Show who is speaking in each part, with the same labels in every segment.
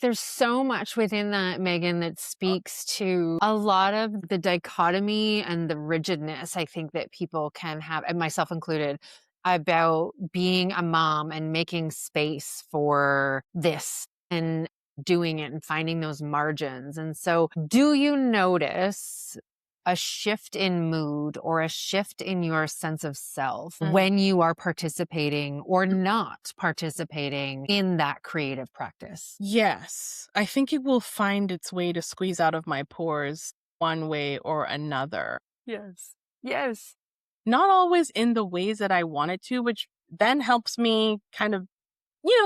Speaker 1: There's so much within that, Megan, that speaks to a lot of the dichotomy and the rigidness I think that people can have, and myself included, about being a mom and making space for this and doing it and finding those margins. And so, do you notice a shift in mood or a shift in your sense of self when you are participating or not participating in that creative practice?
Speaker 2: Yes, I think it will find its way to squeeze out of my pores one way or another.
Speaker 1: Yes. Yes.
Speaker 2: Not always in the ways that I want it to, which then helps me kind of,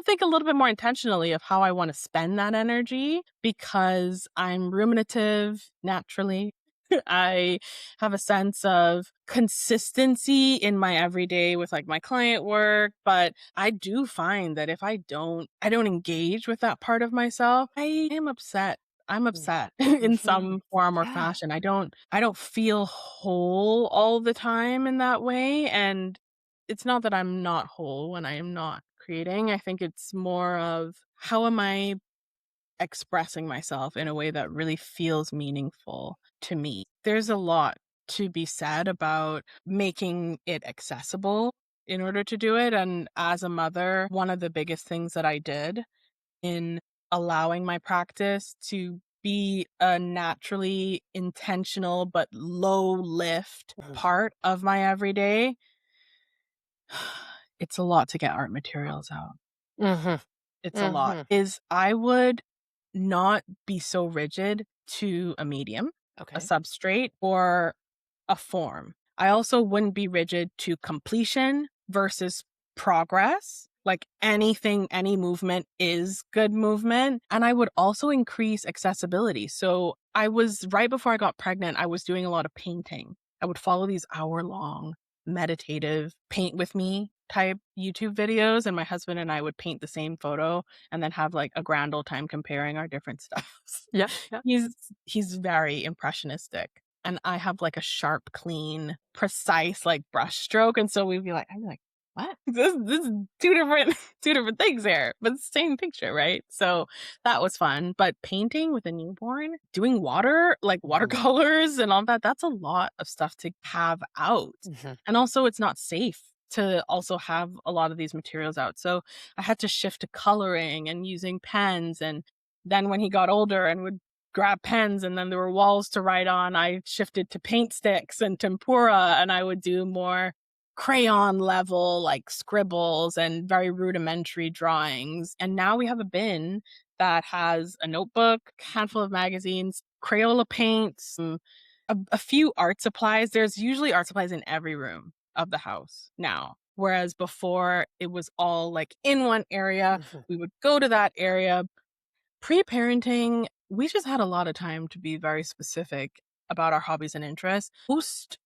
Speaker 2: think a little bit more intentionally of how I want to spend that energy because I'm ruminative naturally. I have a sense of consistency in my everyday with like my client work, but I do find that if I don't engage with that part of myself, I am upset. I'm upset in
Speaker 1: Mhm.
Speaker 2: some form or
Speaker 1: Yeah.
Speaker 2: fashion. I don't feel whole all the time in that way, and it's not that I'm not whole when I am not creating. I think it's more of how am I expressing myself in a way that really feels meaningful to me. There's a lot to be said about making it accessible in order to do it. And as a mother, one of the biggest things that I did in allowing my practice to be a naturally intentional but low lift
Speaker 1: Mhm.
Speaker 2: part of my everyday, it's a lot to get art materials out.
Speaker 1: Mhm.
Speaker 2: It's a lot.
Speaker 1: Mhm.
Speaker 2: Is I would not be so rigid to a medium, a
Speaker 1: Okay.
Speaker 2: substrate, or a form. I also wouldn't be rigid to completion versus progress. Like anything, any movement is good movement. And I would also increase accessibility. So I was right before I got pregnant, I was doing a lot of painting. I would follow these hour-long meditative paint with me type YouTube videos, and my husband and I would paint the same photo and then have like a grand old time comparing our different styles.
Speaker 1: Yeah. Yeah.
Speaker 2: He's very impressionistic, and I have like a sharp, clean, precise like brush stroke, and so I'd be like, what? This is two different two different things here, but same picture, right? So that was fun. But painting with a newborn, doing like
Speaker 1: Mhm.
Speaker 2: watercolors and all that, that's a lot of stuff to have out.
Speaker 1: Mhm.
Speaker 2: And also it's not safe to also have a lot of these materials out. So I had to shift to coloring and using pens. And then when he got older and would grab pens and then there were walls to write on, I shifted to paint sticks and tempera, and I would do more crayon level like scribbles and very rudimentary drawings. And now we have a bin that has a notebook, handful of magazines, Crayola paints, a few art supplies. There's usually art supplies in every room of the house now. Whereas before it was all like in one area,
Speaker 1: Mhm.
Speaker 2: we would go to that area. Pre-parenting, we just had a lot of time to be very specific about our hobbies and interests. Post,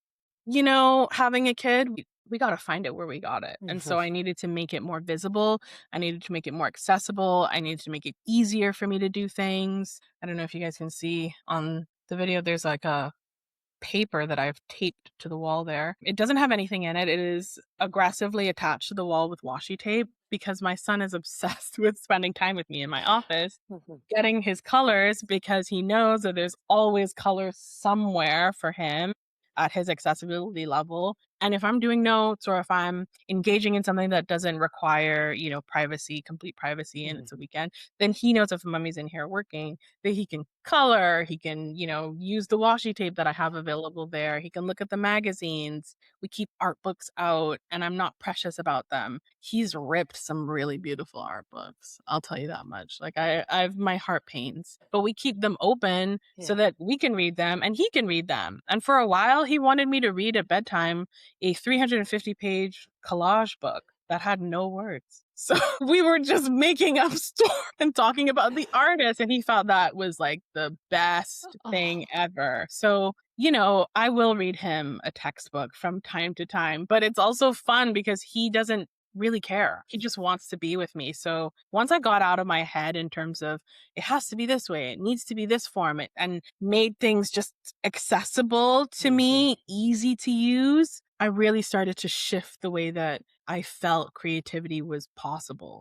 Speaker 2: having a kid, we got to find it where we got it. And
Speaker 1: Mhm.
Speaker 2: so I needed to make it more visible. I needed to make it more accessible. I needed to make it easier for me to do things. I don't know if you guys can see on the video, there's like a paper that I've taped to the wall there. It doesn't have anything in it. It is aggressively attached to the wall with washi tape because my son is obsessed with spending time with me in my office,
Speaker 1: Mhm.
Speaker 2: getting his colors because he knows that there's always color somewhere for him at his accessibility level. And if I'm doing notes or if I'm engaging in something that doesn't require, privacy, complete privacy, and it's a
Speaker 1: Mhm.
Speaker 2: weekend, then he knows if mommy's in here working that he can color, he can, use the washi tape that I have available there. He can look at the magazines. We keep art books out and I'm not precious about them. He's ripped some really beautiful art books. I'll tell you that much. Like I've my heart pains, but we keep them open so
Speaker 1: Yeah.
Speaker 2: that we can read them and he can read them. And for a while he wanted me to read at bedtime a 350-page collage book that had no words. So we were just making up stories and talking about the artist, and he thought that was like the best
Speaker 1: Oh.
Speaker 2: thing ever. So, I will read him a textbook from time to time, but it's also fun because he doesn't really care. He just wants to be with me. So once I got out of my head in terms of it has to be this way, it needs to be this form, and made things just accessible to
Speaker 1: Mhm.
Speaker 2: me, easy to use, I really started to shift the way that I felt creativity was possible.